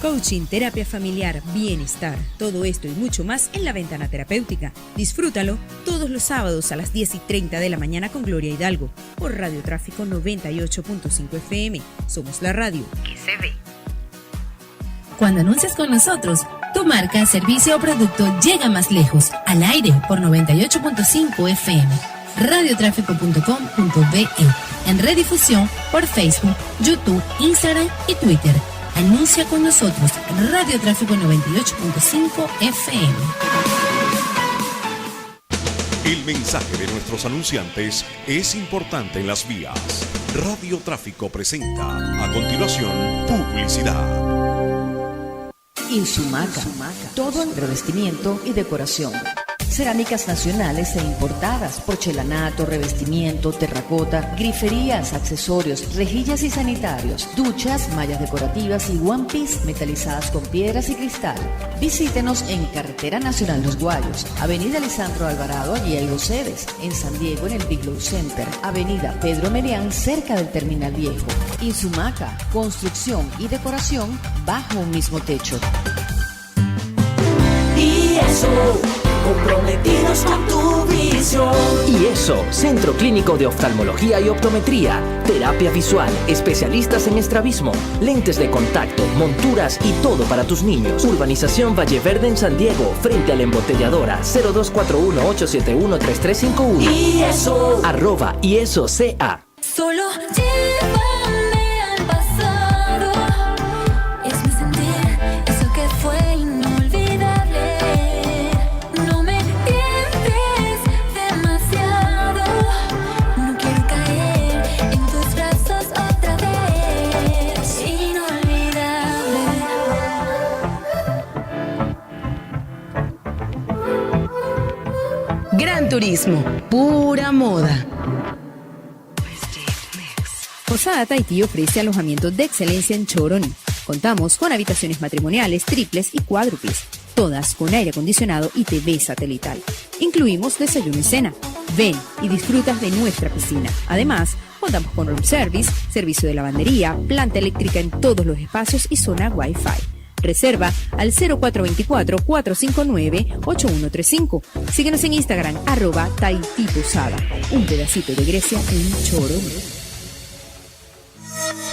Coaching, terapia familiar, bienestar, todo esto y mucho más en La Ventana Terapéutica. Disfrútalo todos los sábados a las 10:30 de la mañana con Gloria Hidalgo por Radio Tráfico 98.5 FM. Somos la radio que se ve. Cuando anuncias con nosotros, tu marca, servicio o producto llega más lejos. Al aire por 98.5 FM. Radiotráfico.com.be. En redifusión por Facebook, YouTube, Instagram y Twitter. Anuncia con nosotros Radio Tráfico 98.5 FM. El mensaje de nuestros anunciantes es importante en las vías. Radio Tráfico presenta a continuación publicidad. Insumaca, todo en revestimiento y decoración. Cerámicas nacionales e importadas, porcelanato, revestimiento, terracota, griferías, accesorios, rejillas y sanitarios, duchas, mallas decorativas y one piece metalizadas con piedras y cristal. Visítenos en Carretera Nacional Los Guayos, Avenida Lisandro Alvarado, allí hay 2 sedes, en San Diego en el Big Low Center, Avenida Pedro Merián cerca del Terminal Viejo. Insumaca, construcción y decoración bajo un mismo techo. Y eso, comprometidos con tu visión. Y eso, Centro Clínico de Oftalmología y Optometría, terapia visual, especialistas en estrabismo, lentes de contacto, monturas y todo para tus niños. Urbanización Valle Verde en San Diego, frente a la embotelladora, 0241-871-3351. Y eso, @YesoCA. solo llévame al pasado. Es mi sentir, eso que fue inolvidable. No me pienses demasiado. No quiero caer en tus brazos otra vez. Inolvidable. Gran Turismo, pura moda. Posada Tahití ofrece alojamiento de excelencia en Choroní. Contamos con habitaciones matrimoniales, triples y cuádruples, todas con aire acondicionado y TV satelital. Incluimos desayuno y cena. Ven y disfrutas de nuestra piscina. Además, contamos con room service, servicio de lavandería, planta eléctrica en todos los espacios y zona Wi-Fi. Reserva al 0424-459-8135. Síguenos en Instagram, @Tahití Posada. Un pedacito de Grecia en Choroní.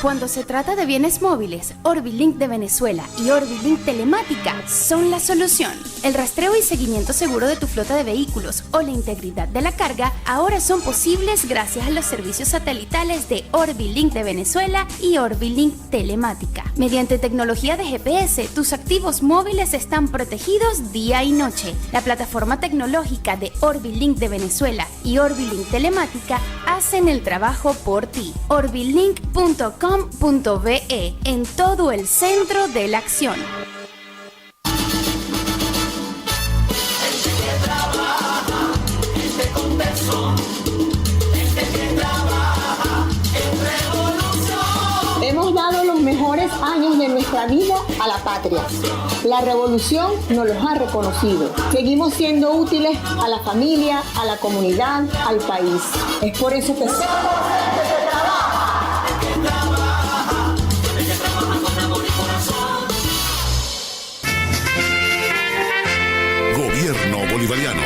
Cuando se trata de bienes móviles, Orbilink de Venezuela y Orbilink Telemática son la solución. El rastreo y seguimiento seguro de tu flota de vehículos o la integridad de la carga ahora son posibles gracias a los servicios satelitales de Orbilink de Venezuela y Orbilink Telemática. Mediante tecnología de GPS, tus activos móviles están protegidos día y noche. La plataforma tecnológica de Orbilink de Venezuela y Orbilink Telemática hacen el trabajo por ti. Orbilink.com.be en todo el centro de la acción. Hemos dado los mejores años de nuestra vida a la patria. La revolución nos los ha reconocido. Seguimos siendo útiles a la familia, a la comunidad, al país. Es por eso que Gobierno Bolivariano.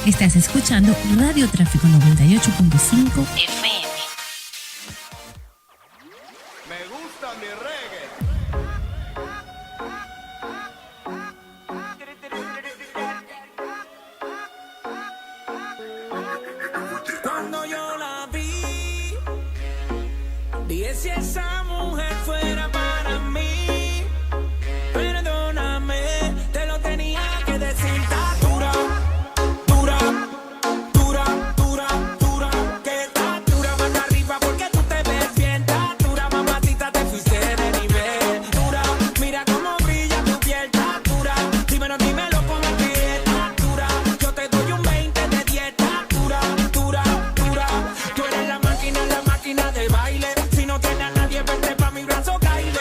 Estás escuchando Radio Tráfico 98.5 FM. Me gusta mi reggae. Cuando yo la vi, dije si esa mujer fuera para mí, perdóname, te lo tenía que decir. Está dura, dura, dura, dura, dura, que está dura más arriba porque tú te ves bien. Está dura, mamacita, te fuiste de nivel. Dura, mira cómo brilla tu piel. Está dura, dímelo, dímelo con el pie. Está dura, yo te doy un 20 de 10. Está dura, dura, dura, tú eres la máquina de baile. Si no tienes a nadie, vente pa' mi brazo, caile.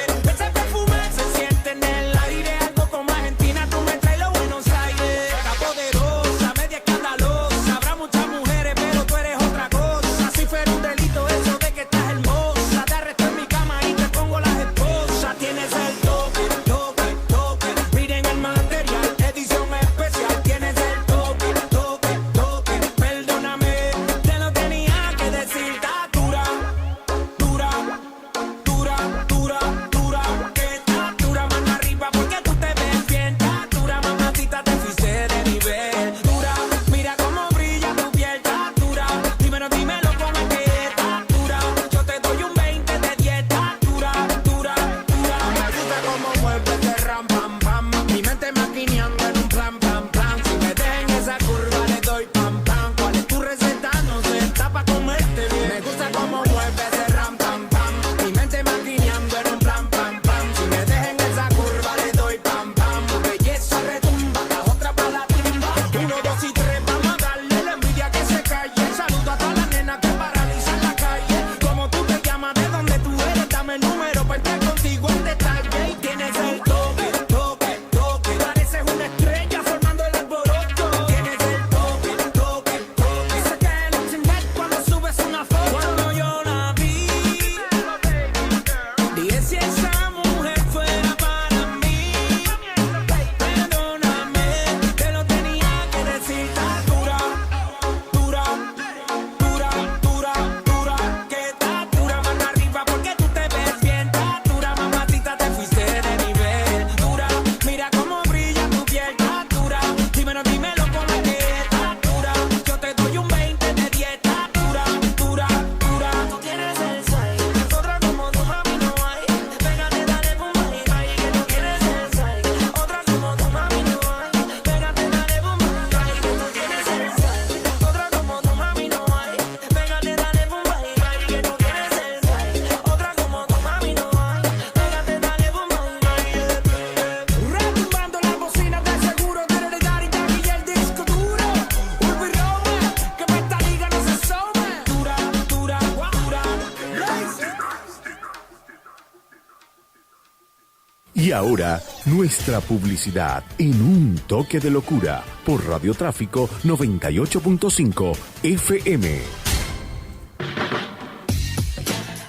Y ahora, nuestra publicidad en un toque de locura por Radiotráfico 98.5 FM.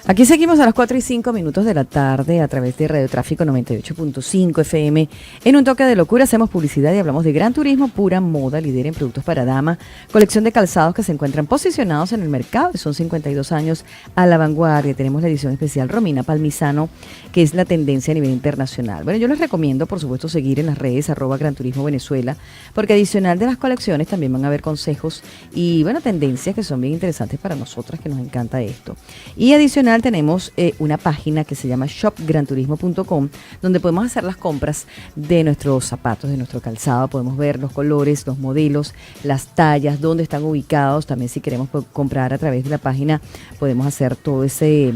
Aquí seguimos a las 4:05 de la tarde a través de Radiotráfico 98.5 FM. En un toque de locura hacemos publicidad y hablamos de Gran Turismo, pura moda, líder en productos para dama, colección de calzados que se encuentran posicionados en el mercado y son 52 años a la vanguardia. Tenemos la edición especial Romina Palmisano, que es la tendencia a nivel internacional. Bueno, yo les recomiendo, por supuesto, seguir en las redes @Gran Turismo Venezuela, porque adicional de las colecciones también van a haber consejos y, bueno, tendencias que son bien interesantes para nosotras, que nos encanta esto. Y adicional tenemos una página que se llama shopgranturismo.com, donde podemos hacer las compras de nuestros zapatos, de nuestro calzado. Podemos ver los colores, los modelos, las tallas, dónde están ubicados. También si queremos comprar a través de la página, podemos hacer todo ese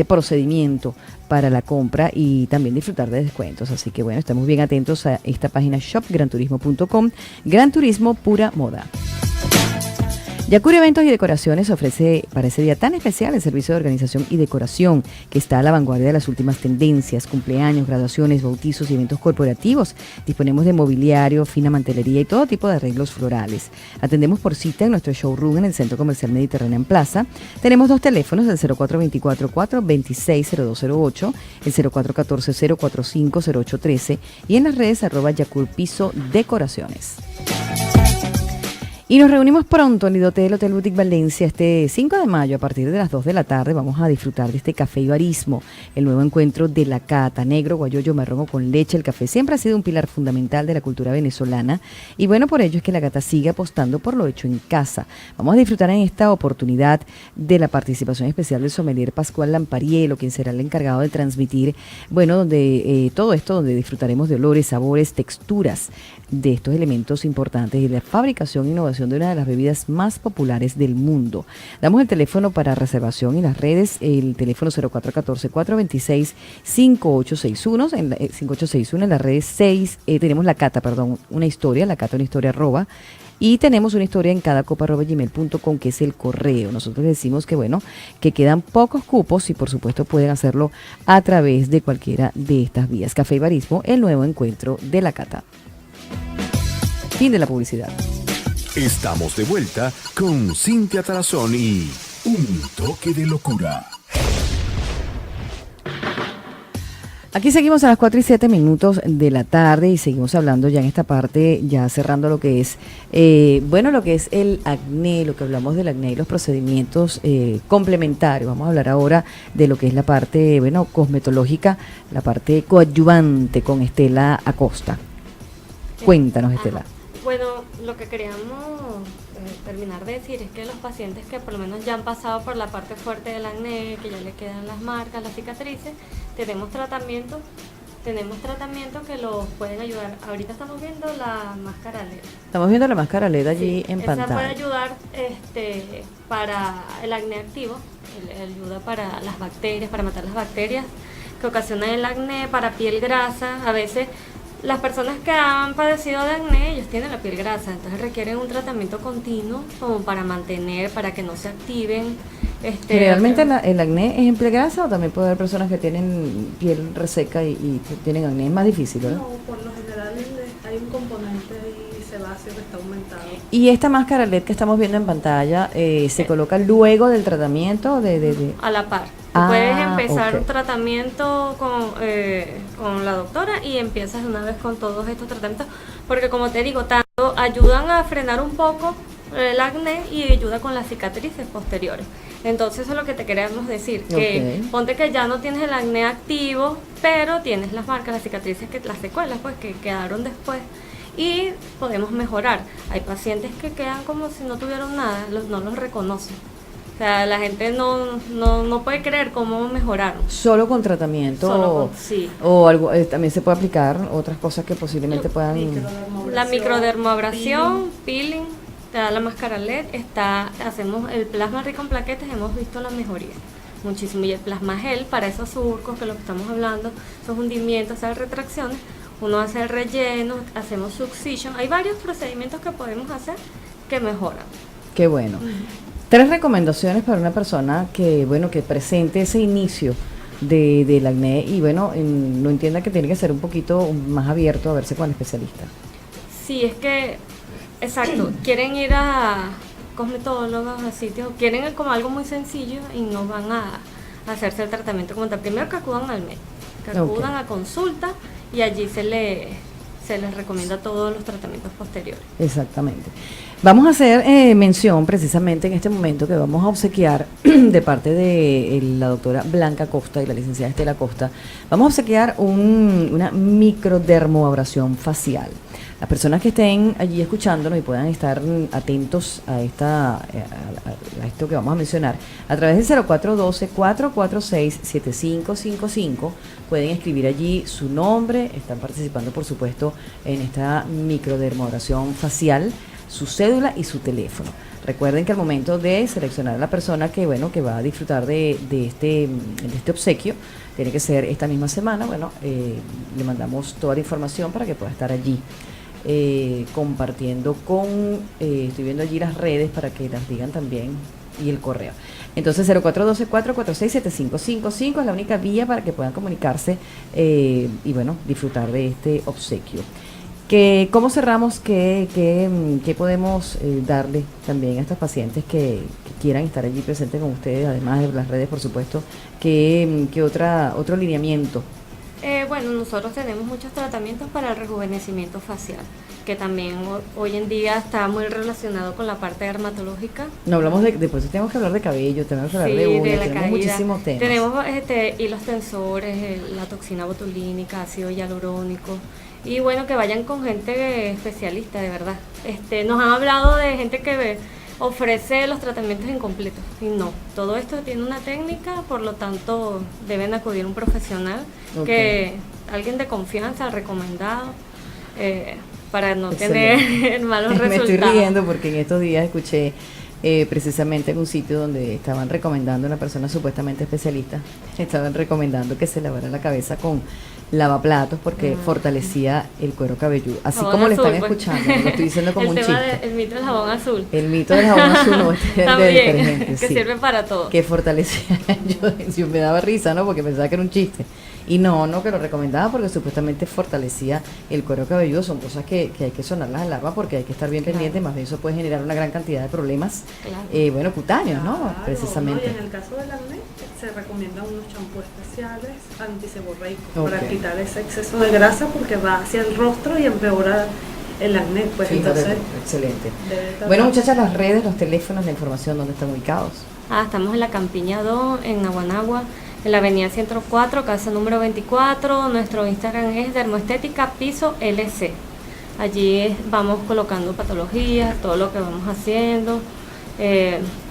procedimiento para la compra y también disfrutar de descuentos. Así que bueno, estamos bien atentos a esta página shopgranturismo.com. Gran Turismo, pura moda. Yacuri Eventos y Decoraciones ofrece para ese día tan especial el servicio de organización y decoración que está a la vanguardia de las últimas tendencias, cumpleaños, graduaciones, bautizos y eventos corporativos. Disponemos de mobiliario, fina mantelería y todo tipo de arreglos florales. Atendemos por cita en nuestro showroom en el Centro Comercial Mediterráneo en Plaza. Tenemos 2 teléfonos, el 0424-426-0208, el 0414-045-0813 y en las redes @Yacur-Piso Decoraciones. Y nos reunimos pronto en el Hotel Boutique Valencia este 5 de mayo a partir de las 2 de la tarde. Vamos a disfrutar de este café ibarismo, el nuevo encuentro de la cata, negro, guayoyo, marrón o con leche. El café siempre ha sido un pilar fundamental de la cultura venezolana y bueno, por ello es que la cata sigue apostando por lo hecho en casa. Vamos a disfrutar en esta oportunidad de la participación especial del sommelier Pascual Lampariello, quien será el encargado de transmitir, bueno, donde todo esto, donde disfrutaremos de olores, sabores, texturas de estos elementos importantes y de la fabricación e innovación de una de las bebidas más populares del mundo. Damos el teléfono para reservación y las redes, el teléfono 0414-426-5861, 5861 en las redes 6, tenemos la cata, una historia @ y tenemos una historia en cadacopa@gmail.com, que es el correo. Nosotros decimos que bueno, que quedan pocos cupos y por supuesto pueden hacerlo a través de cualquiera de estas vías. Café Ibarismo, el nuevo encuentro de la cata. Fin de la publicidad. Estamos de vuelta con Cintia Tarazón y Un Toque de Locura. Aquí seguimos a las 4:07 de la tarde y seguimos hablando ya en esta parte, ya cerrando lo que es, lo que es el acné, lo que hablamos del acné y los procedimientos complementarios. Vamos a hablar ahora de lo que es la parte, cosmetológica, la parte coadyuvante con Estela Acosta. Cuéntanos, Estela. Bueno, lo que queríamos terminar de decir es que los pacientes que por lo menos ya han pasado por la parte fuerte del acné, que ya le quedan las marcas, las cicatrices, tenemos tratamientos que los pueden ayudar. Ahorita estamos viendo la máscara LED. Estamos viendo la máscara LED allí en pantalla. Esa puede ayudar para el acné activo, ayuda para las bacterias, para matar las bacterias que ocasionan el acné, para piel grasa. A veces las personas que han padecido de acné, ellos tienen la piel grasa, entonces requieren un tratamiento continuo como para mantener, para que no se activen. ¿Realmente el acné es en piel grasa o también puede haber personas que tienen piel reseca y tienen acné? Es más difícil, ¿verdad? No, por lo general hay un componente ahí sebáceo que está aumentado. ¿Y esta máscara LED que estamos viendo en pantalla se coloca luego del tratamiento? A la par. Puedes empezar un tratamiento con la doctora y empiezas de una vez con todos estos tratamientos, porque como te digo, tanto ayudan a frenar un poco el acné y ayuda con las cicatrices posteriores. Entonces eso es lo que te queremos decir, que ponte que ya no tienes el acné activo, pero tienes las marcas, las cicatrices, las secuelas pues que quedaron después y podemos mejorar. Hay pacientes que quedan como si no tuvieron nada, no los reconocen. O sea, la gente no puede creer cómo mejoraron. ¿Solo con tratamiento? Sí. ¿O algo, también se puede aplicar otras cosas que posiblemente puedan...? La microdermoabrasión, peeling, te da la máscara LED, hacemos el plasma rico en plaquetas, hemos visto la mejoría muchísimo. Y el plasma gel para esos surcos, que es lo que estamos hablando, esos hundimientos, esas retracciones, uno hace el relleno, hacemos succision. Hay varios procedimientos que podemos hacer que mejoran. Qué bueno. 3 recomendaciones para una persona que presente ese inicio del acné y bueno, no entienda que tiene que ser un poquito más abierto a verse con el especialista. Sí, es que, exacto, quieren ir a cosmetólogos, a sitios, quieren como algo muy sencillo y no van a hacerse el tratamiento como tal. Primero que acudan al médico, que acudan a consulta y allí se les recomienda todos los tratamientos posteriores. Exactamente. Vamos a hacer mención precisamente en este momento que vamos a obsequiar de parte de la doctora Blanca Costa y la licenciada Estela Costa, vamos a obsequiar una microdermoabrasión facial. Las personas que estén allí escuchándonos y puedan estar atentos a esto que vamos a mencionar, a través del 0412-446-7555 pueden escribir allí su nombre, están participando por supuesto en esta microdermoabrasión facial, su cédula y su teléfono. Recuerden que al momento de seleccionar a la persona que va a disfrutar de este obsequio, tiene que ser esta misma semana, le mandamos toda la información para que pueda estar allí compartiendo estoy viendo allí las redes para que las digan también y el correo. Entonces 0412-446-7555 es la única vía para que puedan comunicarse y disfrutar de este obsequio. ¿Cómo cerramos? ¿Qué podemos darle también a estos pacientes que quieran estar allí presentes con ustedes, además de las redes, por supuesto? ¿Qué otro lineamiento? Nosotros tenemos muchos tratamientos para el rejuvenecimiento facial, que también hoy en día está muy relacionado con la parte dermatológica. No hablamos después tenemos que hablar de cabello, tenemos que hablar de uñas, tenemos muchísimos temas. Tenemos hilos tensores, la toxina botulínica, ácido hialurónico. Y que vayan con gente especialista, de verdad. Nos han hablado de gente que ofrece los tratamientos incompletos. Y no, todo esto tiene una técnica, por lo tanto deben acudir a un profesional, alguien de confianza, recomendado, para no tener malos resultados. Me estoy riendo porque en estos días escuché precisamente en un sitio donde estaban recomendando, una persona supuestamente especialista, estaban recomendando que se lavara la cabeza con lavaplatos porque fortalecía el cuero cabelludo, así jabón como azul, le están escuchando, no lo estoy diciendo como un chiste. El mito del jabón azul. El mito del jabón azul no es de detergente, que sirve para todo. Que fortalecía, yo me daba risa, ¿no? Porque pensaba que era un chiste. Y no que lo recomendaba porque supuestamente fortalecía el cuero cabelludo. Son cosas que hay que sonar las alarmas porque hay que estar bien pendiente, más bien eso puede generar una gran cantidad de problemas, cutáneos, ¿no? Precisamente. Y en el caso del acné se recomiendan unos champús especiales antiseborreicos para quitar ese exceso de grasa porque va hacia el rostro y empeora el acné. Pues entonces, excelente. Bueno, muchachas, las redes, los teléfonos, la información, ¿dónde están ubicados? Estamos en la Campiña 2, en Naguanagua, en la avenida 104, casa número 24. Nuestro Instagram es Dermoestética Piso LC. Allí vamos colocando patologías, todo lo que vamos haciendo.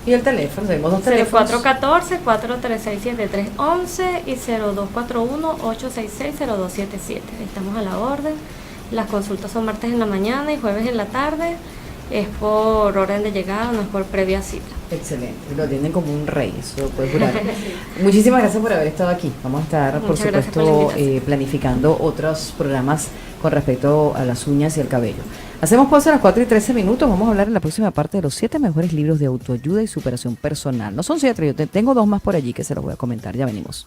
¿Y el teléfono? Tenemos dos teléfonos. 414-436-7311 y 0241-866-0277. Estamos a la orden. Las consultas son martes en la mañana y jueves en la tarde. Es por orden de llegada, no es por previa cita. Excelente, lo atienden como un rey, eso lo puedes jurar. Muchísimas gracias por haber estado aquí. Vamos a estar, por supuesto, planificando otros programas con respecto a las uñas y el cabello. Hacemos pausa a las 4:13. Vamos a hablar en la próxima parte de los 7 mejores libros de autoayuda y superación personal. No son 7, yo tengo 2 más por allí que se los voy a comentar. Ya venimos.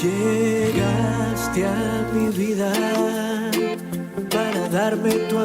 Llegaste a mi vida para darme tu amor.